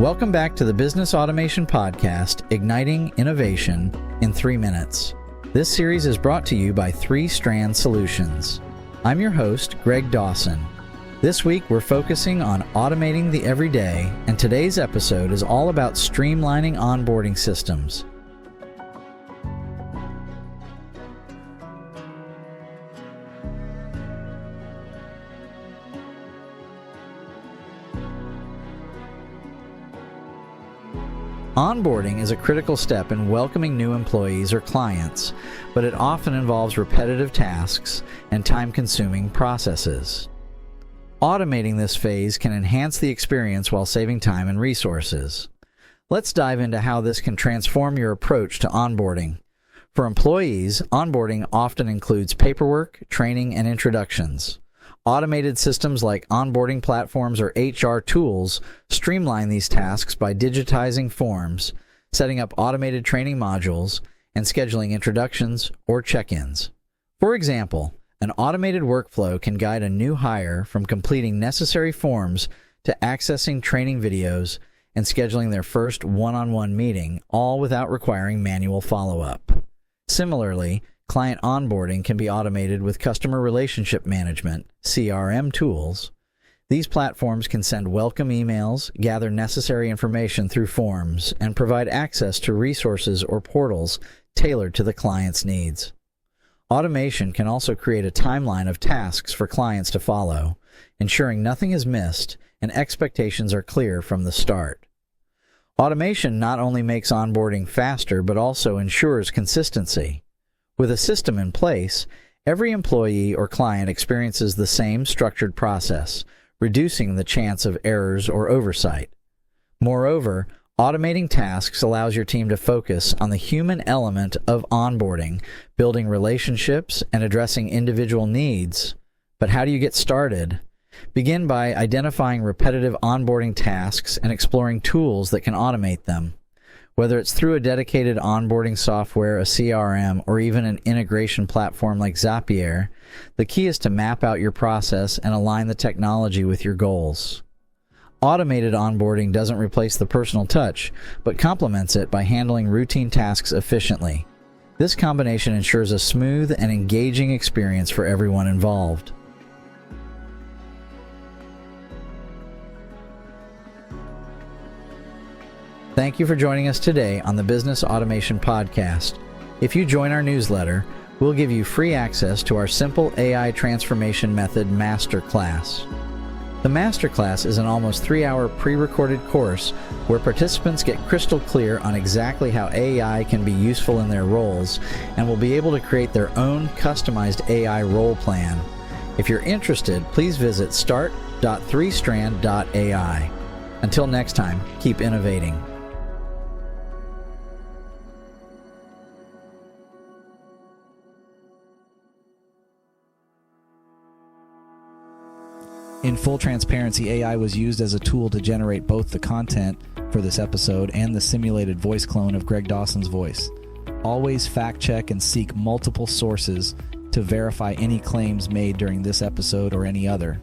Welcome back to the Business Automation Podcast, Igniting Innovation in 3 minutes. This series is brought to you by 3 Strand Solutions. I'm your host, Greg Dawson. This week, we're focusing on automating the everyday, and today's episode is all about streamlining onboarding systems. Onboarding is a critical step in welcoming new employees or clients, but it often involves repetitive tasks and time-consuming processes. Automating this phase can enhance the experience while saving time and resources. Let's dive into how this can transform your approach to onboarding. For employees, onboarding often includes paperwork, training, and introductions. Automated systems like onboarding platforms or HR tools streamline these tasks by digitizing forms, setting up automated training modules, and scheduling introductions or check-ins. For example, an automated workflow can guide a new hire from completing necessary forms to accessing training videos and scheduling their first one-on-one meeting, all without requiring manual follow-up. Similarly, client onboarding can be automated with customer relationship management, CRM tools. These platforms can send welcome emails, gather necessary information through forms, and provide access to resources or portals tailored to the client's needs. Automation can also create a timeline of tasks for clients to follow, ensuring nothing is missed and expectations are clear from the start. Automation not only makes onboarding faster but also ensures consistency. With a system in place, every employee or client experiences the same structured process, reducing the chance of errors or oversight. Moreover, automating tasks allows your team to focus on the human element of onboarding, building relationships, and addressing individual needs. But how do you get started? Begin by identifying repetitive onboarding tasks and exploring tools that can automate them. Whether it's through a dedicated onboarding software, a CRM, or even an integration platform like Zapier, the key is to map out your process and align the technology with your goals. Automated onboarding doesn't replace the personal touch, but complements it by handling routine tasks efficiently. This combination ensures a smooth and engaging experience for everyone involved. Thank you for joining us today on the Business Automation Podcast. If you join our newsletter, we'll give you free access to our Simple AI Transformation Method Masterclass. The Masterclass is an almost 3-hour pre-recorded course where participants get crystal clear on exactly how AI can be useful in their roles and will be able to create their own customized AI role plan. If you're interested, please visit start.3strand.ai. Until next time, keep innovating. In full transparency, AI was used as a tool to generate both the content for this episode and the simulated voice clone of Greg Dawson's voice. Always fact check and seek multiple sources to verify any claims made during this episode or any other.